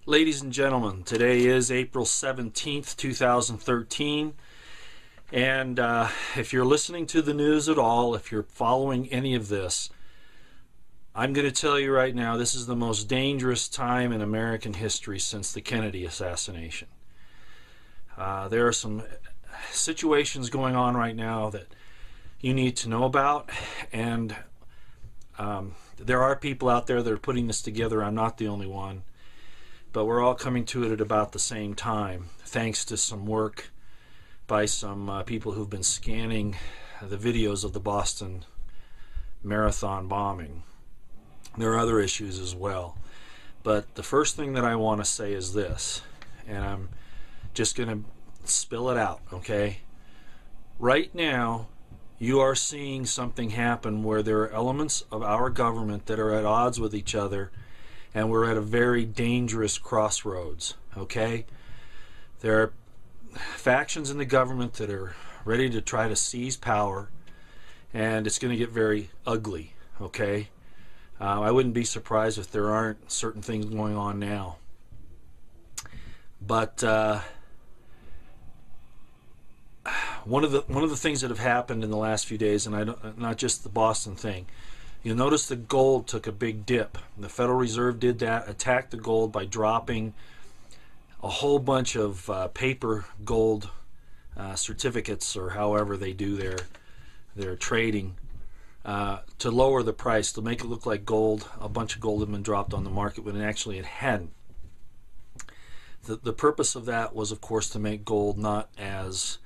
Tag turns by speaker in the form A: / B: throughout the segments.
A: Ladies and gentlemen, today is April 17th, 2013, and if you're listening to the news at all, if you're following any of this, I'm going to tell you right now, this is the most dangerous time in American history since the Kennedy assassination. There are some situations going on right now that you need to know about, and there are people out there that are putting this together. I'm not the only one. But we're all coming to it at about the same time, thanks to some work by some people who've been scanning the videos of the Boston Marathon bombing. There are other issues as well. But the first thing that I want to say is this, and I'm just going to spill it out, okay? Right now, you are seeing something happen where there are elements of our government that are at odds with each other, and we're at a very dangerous crossroads, okay? There are factions in the government that are ready to try to seize power, and it's going to get very ugly, okay? I wouldn't be surprised if there aren't certain things going on now. But one of the things that have happened in the last few days, and not just the Boston thing, you'll notice the gold took a big dip. The Federal Reserve did that, attacked the gold by dropping a whole bunch of paper gold certificates, or however they do their trading, to lower the price, to make it look like gold. A bunch of gold had been dropped on the market when actually it hadn't. The purpose of that was, of course, to make gold not as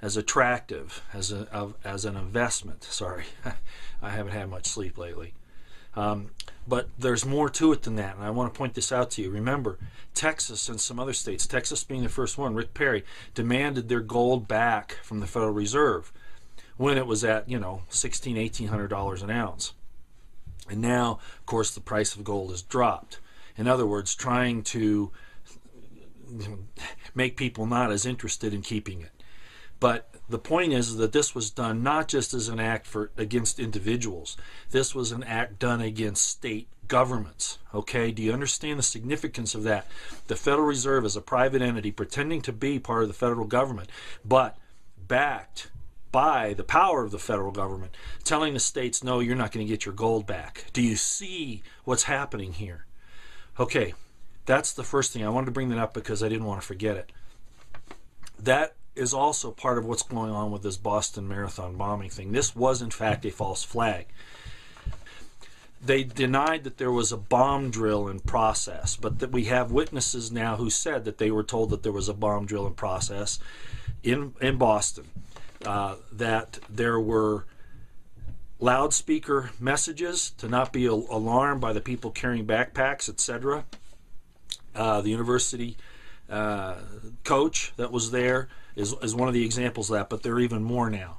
A: attractive as an investment. Sorry, I haven't had much sleep lately. But there's more to it than that, and I want to point this out to you. Remember, Texas and some other states, Texas being the first one, Rick Perry, demanded their gold back from the Federal Reserve when it was at, $1,600, $1,800 an ounce. And now, of course, the price of gold has dropped. In other words, trying to make people not as interested in keeping it. But the point is that this was done not just as an act against individuals. This was an act done against state governments. Okay? Do you understand the significance of that? The Federal Reserve is a private entity pretending to be part of the federal government, but backed by the power of the federal government, telling the states, no, you're not going to get your gold back. Do you see what's happening here? Okay, that's the first thing. I wanted to bring that up because I didn't want to forget it. That is also part of what's going on with this Boston Marathon bombing thing. This was, in fact, a false flag. They denied that there was a bomb drill in process, but that we have witnesses now who said that they were told that there was a bomb drill in process in Boston, that there were loudspeaker messages to not be alarmed by the people carrying backpacks, etc. The university coach that was there is one of the examples of that, but there are even more now.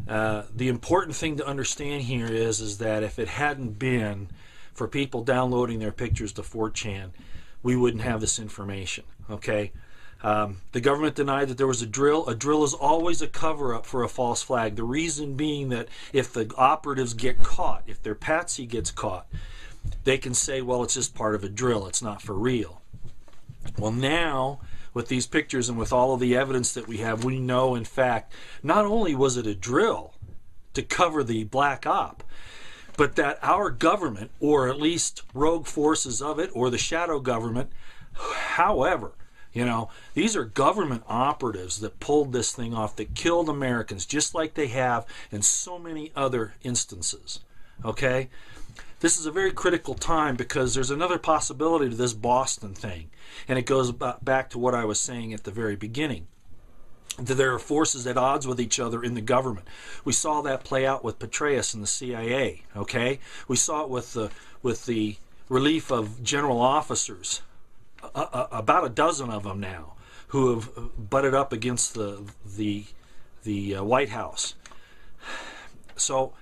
A: The important thing to understand here is that if it hadn't been for people downloading their pictures to 4chan, we wouldn't have this information, okay? The government denied that there was a drill. A drill is always a cover-up for a false flag. The reason being that if the operatives get caught, if their patsy gets caught, they can say, well, it's just part of a drill. It's not for real. Well, now, with these pictures and with all of the evidence that we have, we know, in fact, not only was it a drill to cover the black op, but that our government, or at least rogue forces of it, or the shadow government, however, these are government operatives that pulled this thing off, that killed Americans, just like they have in so many other instances. Okay? This is a very critical time because there's another possibility to this Boston thing. And it goes back to what I was saying at the very beginning. That there are forces at odds with each other in the government. We saw that play out with Petraeus and the CIA. Okay? We saw it with the relief of general officers, about a dozen of them now, who have butted up against the White House. So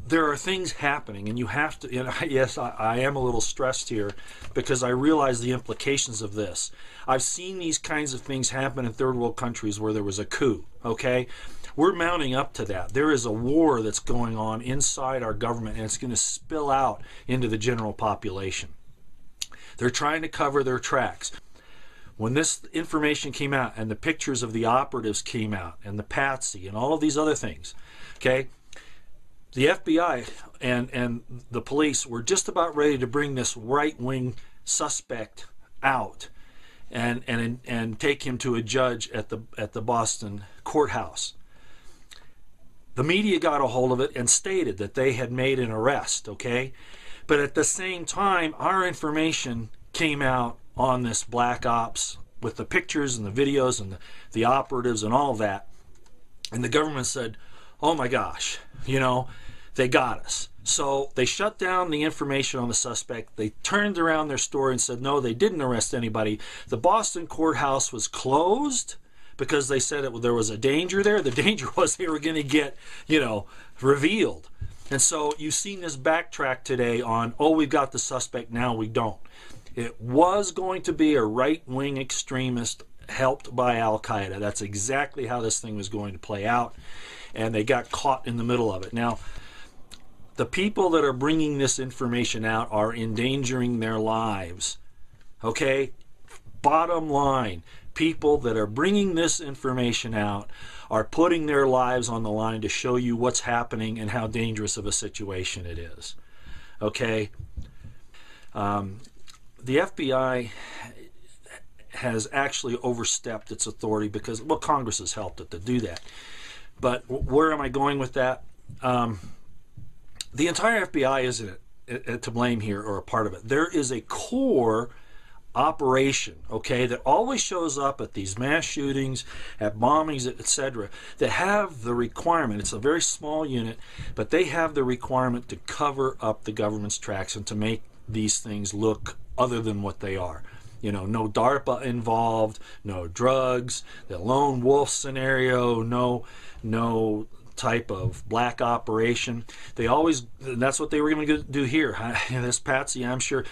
A: there are things happening, and you have to, yes, I am a little stressed here because I realize the implications of this. I've seen these kinds of things happen in third world countries where there was a coup, okay? We're mounting up to that. There is a war that's going on inside our government, and it's going to spill out into the general population. They're trying to cover their tracks. When this information came out and the pictures of the operatives came out and the patsy and all of these other things, okay, the FBI and the police were just about ready to bring this right-wing suspect out and take him to a judge at the Boston courthouse. The media got a hold of it and stated that they had made an arrest, okay? But at the same time, our information came out on this black ops with the pictures and the videos and the operatives and all of that. And the government said, oh my gosh, you know, they got us. So they shut down the information on the suspect. They turned around their story and said, no, they didn't arrest anybody. The Boston courthouse was closed because they said there was a danger there. The danger was they were going to get, you know, revealed. And so you've seen this backtrack today on, oh, we've got the suspect, now we don't. It was going to be a right-wing extremist helped by Al-Qaeda. That's exactly how this thing was going to play out. And they got caught in the middle of it. Now, the people that are bringing this information out are endangering their lives. Okay? Bottom line, people that are bringing this information out are putting their lives on the line to show you what's happening and how dangerous of a situation it is. Okay? The FBI has actually overstepped its authority because, well, Congress has helped it to do that. But where am I going with that? The entire FBI isn't to blame here or a part of it. There is a core operation, okay, that always shows up at these mass shootings, at bombings, etc., that have the requirement. It's a very small unit, but they have the requirement to cover up the government's tracks and to make these things look other than what they are. You know, no DARPA involved, no drugs, the lone wolf scenario, no type of black operation. They always, that's what they were going to do here. This Patsy, I'm sure,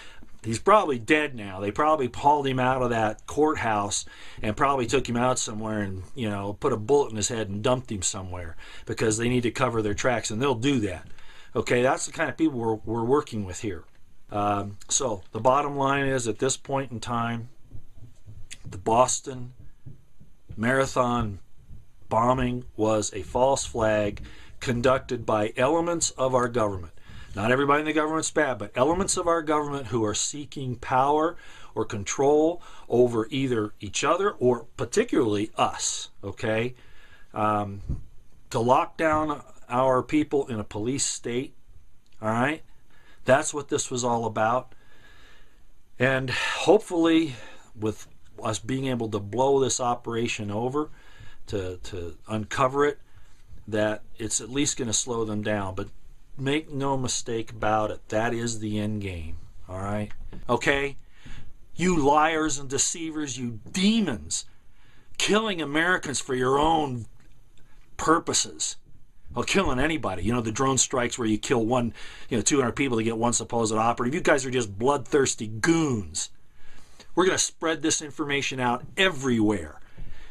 A: he's probably dead now. They probably hauled him out of that courthouse and probably took him out somewhere and, you know, put a bullet in his head and dumped him somewhere because they need to cover their tracks, and they'll do that. Okay, that's the kind of people we're working with here. So the bottom line is, at this point in time, the Boston Marathon bombing was a false flag conducted by elements of our government. Not everybody in the government's bad, but elements of our government who are seeking power or control over either each other or particularly us, okay? To lock down our people in a police state, all right? That's what this was all about. And hopefully, with us being able to blow this operation over, to uncover it, that it's at least going to slow them down. But make no mistake about it, that is the end game. All right? Okay? You liars and deceivers, you demons, killing Americans for your own purposes. Well, killing anybody. You know, the drone strikes where you kill 200 people to get one supposed operative. You guys are just bloodthirsty goons. We're going to spread this information out everywhere.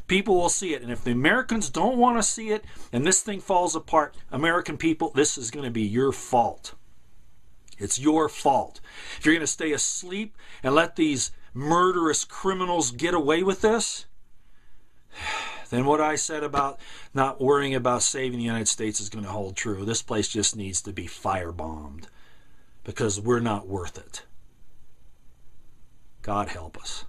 A: People will see it. And if the Americans don't want to see it and this thing falls apart, American people, this is going to be your fault. It's your fault. If you're going to stay asleep and let these murderous criminals get away with this, then what I said about not worrying about saving the United States is going to hold true. This place just needs to be firebombed because we're not worth it. God help us.